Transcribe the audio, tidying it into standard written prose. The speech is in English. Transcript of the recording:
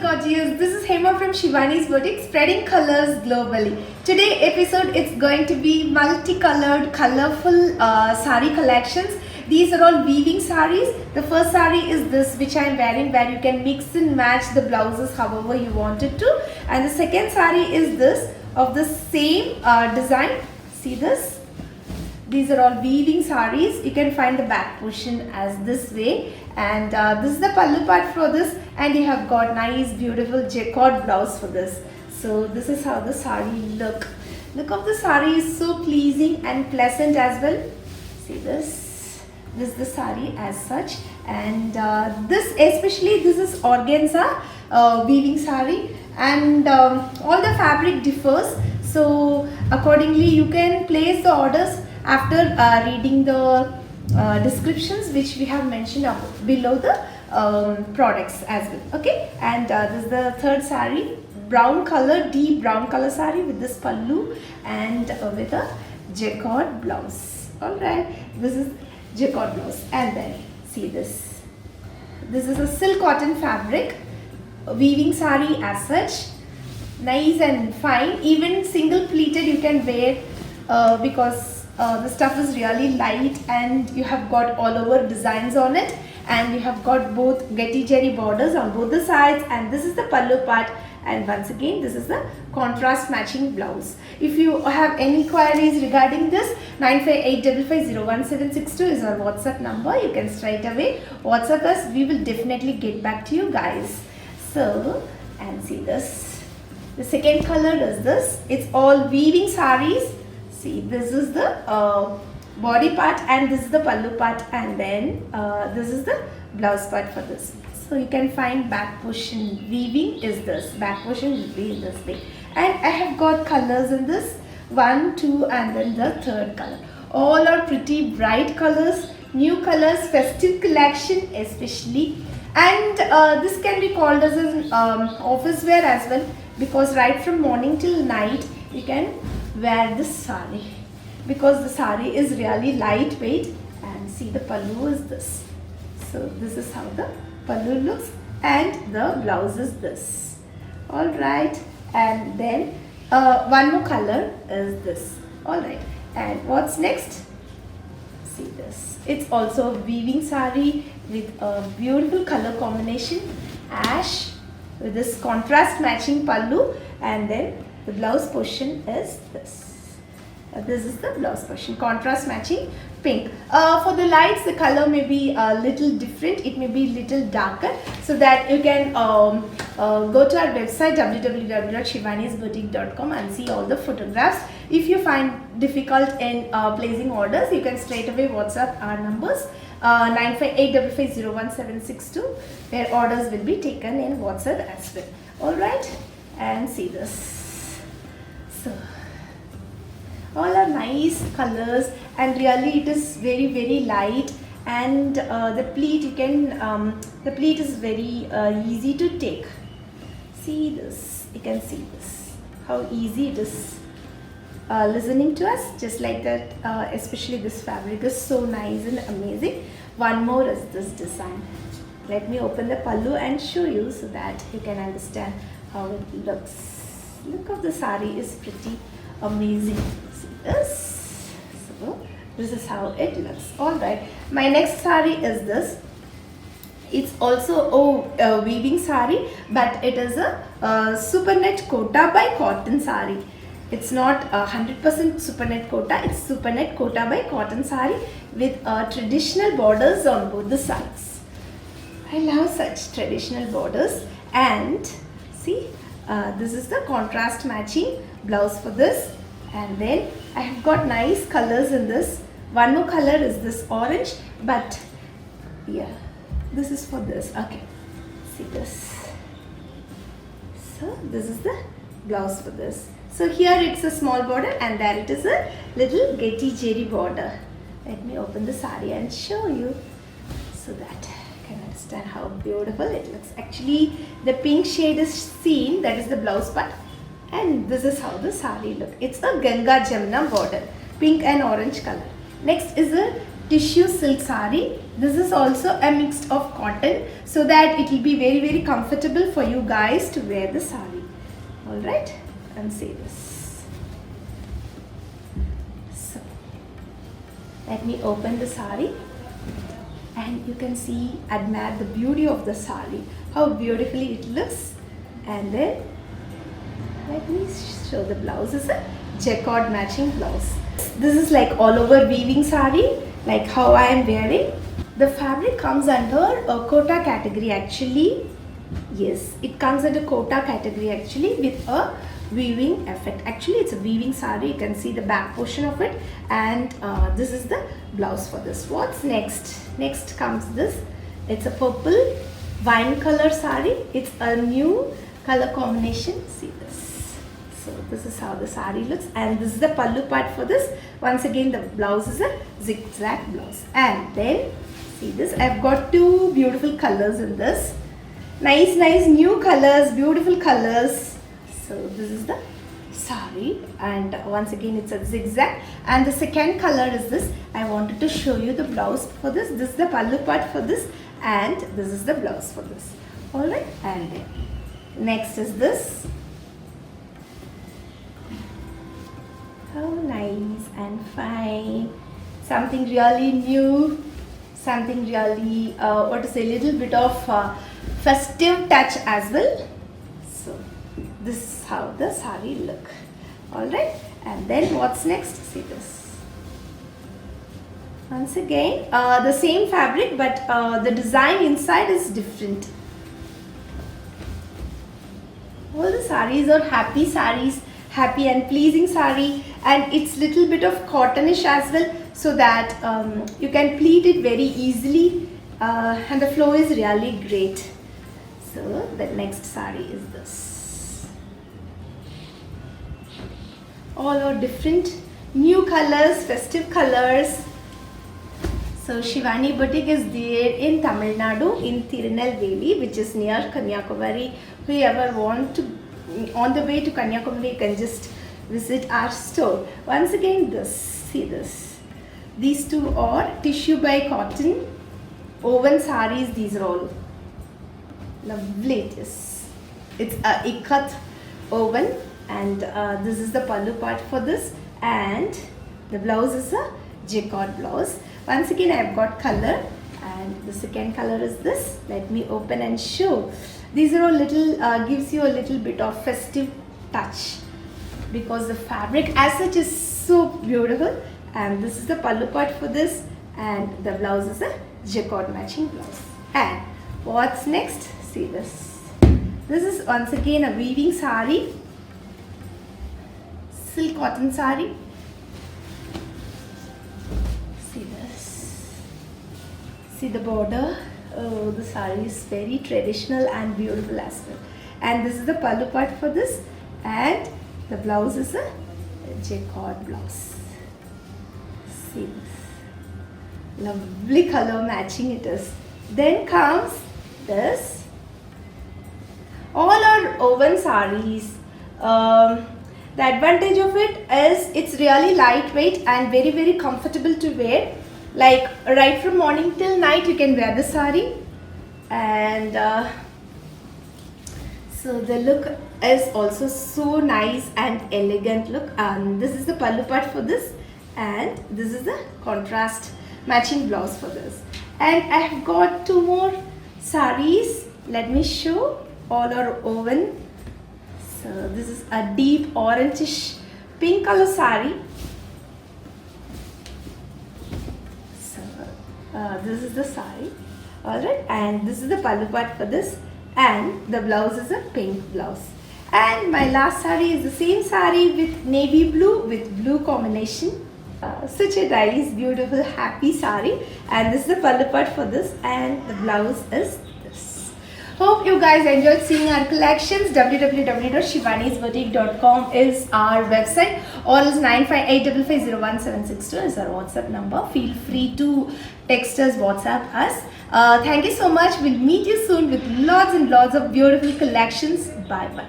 gorgeous. This is Hema from Shivani's Boutique, spreading colors globally. Today episode it's going to be multicolored, colorful sari collections. These are all weaving saris. The first sari is this, which I am wearing, where you can mix and match the blouses however you wanted to. And the second sari is this, of the same design. See this? These are all weaving saris. You can find the back portion as this way, and this is the pallu part for this, and you have got nice beautiful jacquard blouse for this. So this is how the sari look of the sari is so pleasing and pleasant as well. See this is the sari as such, and this is organza weaving sari, and all the fabric differs, so accordingly you can place the orders after reading the descriptions which we have mentioned below the products as well. Okay, and this is the third sari, brown color, deep brown color sari with this pallu and with a jacquard blouse. Alright, this is jacquard blouse, and then see this. This is a silk cotton fabric weaving sari as such, nice and fine. Even single pleated you can wear because the stuff is really light, and you have got all over designs on it, and you have got both Getty Jerry borders on both the sides, and this is the pallu part, and once again this is the contrast matching blouse. If you have any queries regarding this, 9585501762 is our WhatsApp number. You can straight away WhatsApp us. We will definitely get back to you guys. So, and see this. The second color is this. It's all weaving saris. See, this is the body part, and this is the pallu part, and then this is the blouse part for this. So you can find back portion weaving is this. Back portion will be in this way. And I have got colors in this. 1, 2, and then the third color. All are pretty bright colors, new colors, festive collection especially. And this can be called as an office wear as well, because right from morning till night you can wear this sari, because the sari is really lightweight. And see, the pallu is this. So this is how the pallu looks, and the blouse is this. Alright, and then one more color is this. Alright, and what's next? See this. It's also a weaving sari with a beautiful color combination, ash with this contrast matching pallu, and then the blouse portion is this. This is the blouse portion, contrast matching pink. For the lights, the color may be a little different. It may be little darker, so that you can go to our website www.shivanisboutique.com and see all the photographs. If you find difficult in placing orders, you can straight away WhatsApp our numbers 9585501762, where orders will be taken in WhatsApp as well. Alright, and see this. So all are nice colors, and really it is very light, and the pleat you can the pleat is very easy to take. See this, you can see this, how easy it is listening to us, just like that. Especially this fabric is so nice and amazing. One more is this design. Let me open the pallu and show you, so that you can understand how it looks. Look of the sari is pretty amazing. See this? So this is how it looks. Alright, my next sari is this. It's also a weaving sari, but it is a supernet kota by cotton sari. It's not 100% supernet kota, it's supernet kota by cotton sari with traditional borders on both the sides. I love such traditional borders. And see, this is the contrast matching blouse for this, and then I have got nice colors in this. One more color is this orange, but yeah, this is for this. Okay, see this. So this is the blouse for this. So here it's a small border, and there it is a little Getty Jerry border. Let me open the sari and show you, so that you can understand how beautiful it looks. Actually, the pink shade is seen, that is the blouse part, and this is how the sari look. It's a Ganga Jamuna border, pink and orange color. Next is a tissue silk sari This is also a mix of cotton, so that it will be very comfortable for you guys to wear the sari. Alright, and see this. So, let me open the sari, and you can see, admire the beauty of the sari, how beautifully it looks. And then let me show the blouse. Is a jacquard matching blouse. This is like all over weaving sari, like how I am wearing. The fabric comes under a kota category actually. Yes, it comes under kota category actually, with a weaving effect. Actually, it's a weaving sari. You can see the back portion of it, and this is the blouse for this. What's next? Next comes this. It's a purple wine color sari. It's a new color combination. See this. So this is how the sari looks, and this is the pallu part for this. Once again, the blouse is a zigzag blouse. And then see this. I've got two beautiful colors in this. Nice new colors, beautiful colors. So this is the sari, and once again it's a zigzag. And the second color is this. I wanted to show you the blouse for this. This is the pallu part for this, and this is the blouse for this. Alright, and then next is this. How nice and fine. Something really new, something really what to say, little bit of festive touch as well. So this is how the sari look. Alright, and then what's next? See this. Once again the same fabric, but the design inside is different. All the saris are happy saris, happy and pleasing sari, and it's little bit of cottonish as well, so that you can pleat it very easily, and the flow is really great. So the next sari is this. All are different new colors, festive colors. So Shivani Boutique is there in Tamil Nadu, in Tirunelveli, which is near Kanyakumari. Whoever want to, on the way to Kanyakumari, can just visit our store. Once again, this, see this. These two are tissue by cotton woven saris. These are all lovely. It is. It's a ikat woven, and this is the pallu part for this, and the blouse is a jacquard blouse. Once again, I have got color, and the second color is this. Let me open and show. These are a little gives you a little bit of festive touch, because the fabric as such is so beautiful. And this is the pallu part for this, and the blouse is a jacquard matching blouse. And what's next? See this. This is once again a weaving sari, silk cotton sari. See this. See the border. Oh, the sari is very traditional and beautiful as well. And this is the pallu part for this, and the blouse is a jacquard blouse. See this. Lovely color matching it is. Then comes this. All are woven saris. The advantage of it is it's really lightweight and very comfortable to wear. Like right from morning till night you can wear the sari, and so the look is also so nice and elegant look. And this is the pallu part for this, and this is the contrast matching blouse for this. And I have got two more saris. Let me show. All are woven. So this is a deep orangish pink color sari. So this is the sari. Alright, and this is the pallu part for this, and the blouse is a pink blouse. And my last sari is the same sari with navy blue with blue combination. Such a nice, beautiful, happy sari. And this is the pallu part for this, and the blouse is this. Hope you guys enjoyed seeing our collections. www.shivanisboutique.com is our website, or is 9585501762 is our WhatsApp number. Feel free to text us, WhatsApp us. Thank you so much. We'll meet you soon with lots and lots of beautiful collections. Bye bye.